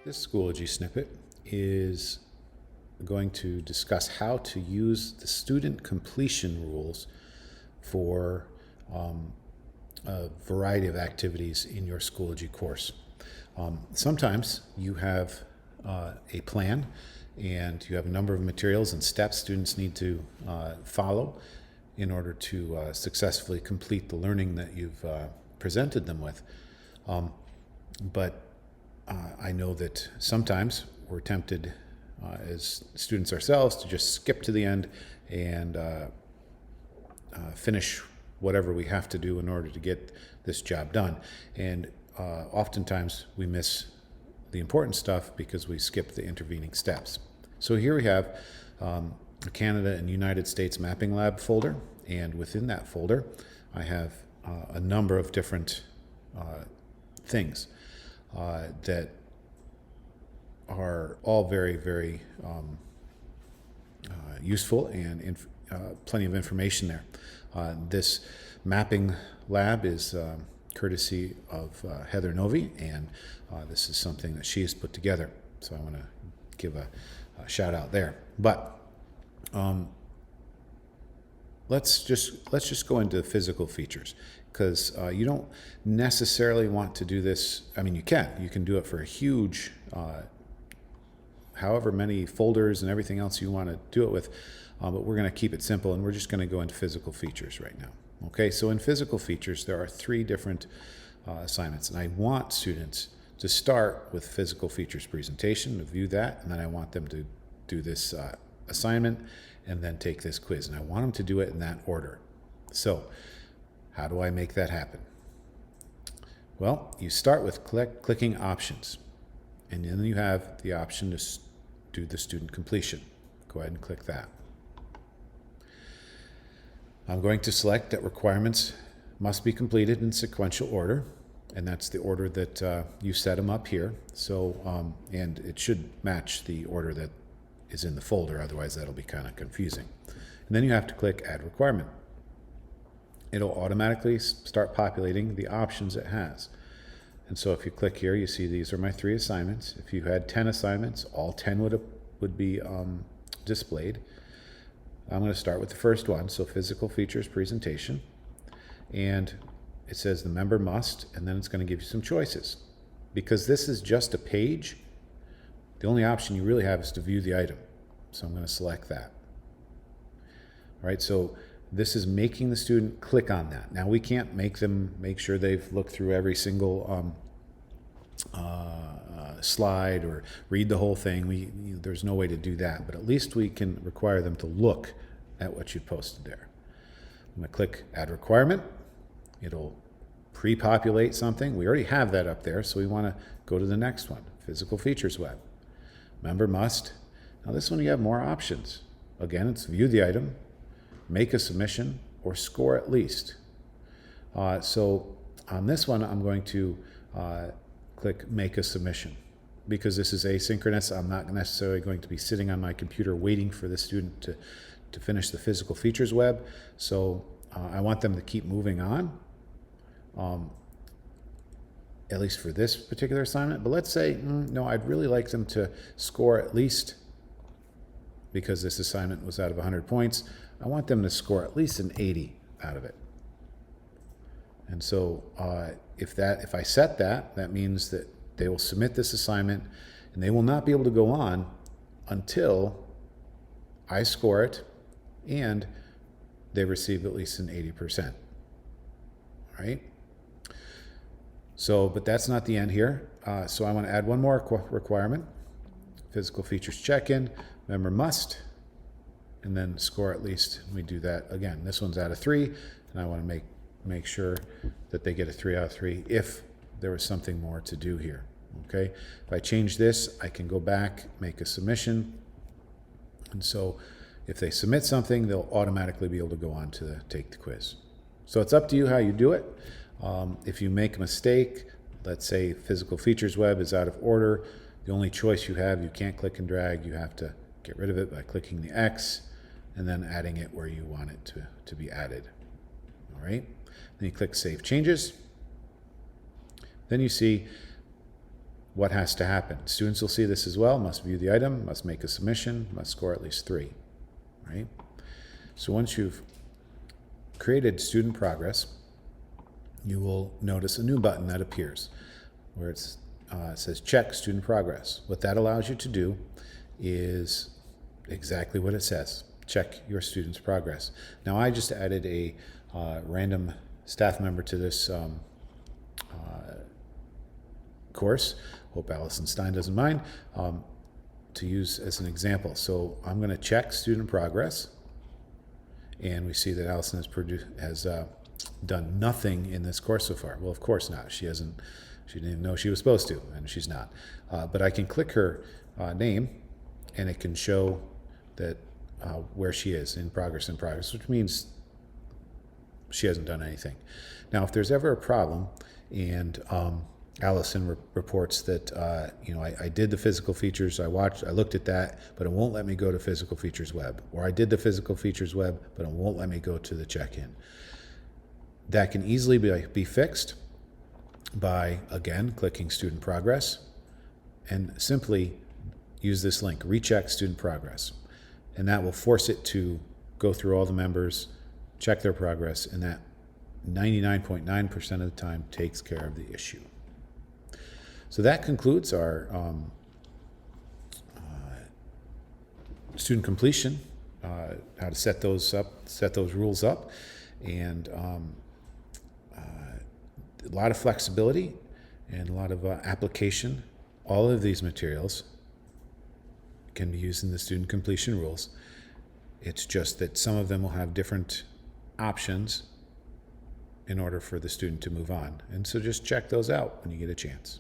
This Schoology snippet is going to discuss how to use the student completion rules for a variety of activities in your Schoology course. Sometimes you have a plan and you have a number of materials and steps students need to follow in order to successfully complete the learning that you've presented them with. But I know that sometimes we're tempted as students ourselves to just skip to the end and finish whatever we have to do in order to get this job done. And oftentimes we miss the important stuff because we skip the intervening steps. So here we have a Canada and United States Mapping Lab folder, and within that folder I have a number of different things that are all very, very useful and plenty of information there. This mapping lab is courtesy of Heather Novi, and this is something that she has put together. So I want to give a shout out there. But let's just go into the physical features, because you don't necessarily want to do this. I mean, you can do it for a huge however many folders and everything else you want to do it with, but we're going to keep it simple and we're just going to go into physical features right now. Okay, so in physical features there are 3 different assignments, and I want students to start with physical features presentation, to view that, and then I want them to do this assignment and then take this quiz, and I want them to do it in that order. So how do I make that happen? Well, you start with clicking options, and then you have the option to do the student completion. Go ahead and click that. I'm going to select that requirements must be completed in sequential order, and that's the order that you set them up here. So, and it should match the order that is in the folder, otherwise that'll be kind of confusing. And then you have to click Add Requirement. It'll automatically start populating the options it has. And so if you click here, you see these are my 3 assignments. If you had 10 assignments, all 10 would be displayed. I'm going to start with the first one, so physical features presentation. And it says the member must, and then it's going to give you some choices. Because this is just a page, the only option you really have is to view the item. So I'm going to select that. All right, so this is making the student click on that. Now we can't make them make sure they've looked through every single slide or read the whole thing. There's no way to do that, but at least we can require them to look at what you posted there. I'm going to click Add Requirement. It'll pre-populate something. We already have that up there, so we want to go to the next one, Physical Features Web. Member must. Now this one you have more options. Again, it's view the item, make a submission, or score at least. So on this one, I'm going to click Make a Submission. Because this is asynchronous, I'm not necessarily going to be sitting on my computer waiting for the student to finish the Physical Features Web. So I want them to keep moving on, at least for this particular assignment. But let's say, no, I'd really like them to score at least, because this assignment was out of 100 points, I want them to score at least an 80 out of it. And so if I set that, that means that they will submit this assignment and they will not be able to go on until I score it and they receive at least an 80%. All right? So, but that's not the end here. So I want to add one more requirement. Physical features check-in, member must, and then score at least. We do that again. This one's out of 3, and I want to make sure that they get a 3 out of 3 if there was something more to do here. Okay, if I change this, I can go back, make a submission, and so if they submit something, they'll automatically be able to go on to take the quiz. So it's up to you how you do it. If you make a mistake, let's say Physical Features Web is out of order, the only choice you have, you can't click and drag, you have to get rid of it by clicking the X and then adding it where you want it to be added. All right, then you click Save Changes. Then you see what has to happen. Students will see this as well, must view the item, must make a submission, must score at least 3, right? So once you've created student progress, you will notice a new button that appears where it says check student progress. What that allows you to do is exactly what it says, check your student's progress. Now I just added a random staff member to this course, hope Allison Stein doesn't mind, to use as an example. So I'm going to check student progress, and we see that Allison has done nothing in this course so far. Well, of course not. She didn't even know she was supposed to, and she's not. But I can click her name, and it can show that where she is in progress, which means she hasn't done anything. Now, if there's ever a problem, and Allison reports that I did the physical features, I looked at that, but it won't let me go to physical features web, or I did the physical features web, but it won't let me go to the check-in. That can easily be fixed by, again, clicking student progress and simply use this link, recheck student progress, and that will force it to go through all the members, check their progress, and that 99.9% of the time takes care of the issue. So that concludes our student completion, how to set those rules up, and a lot of flexibility and a lot of application. All of these materials can be used in the student completion rules. It's just that some of them will have different options in order for the student to move on. And so just check those out when you get a chance.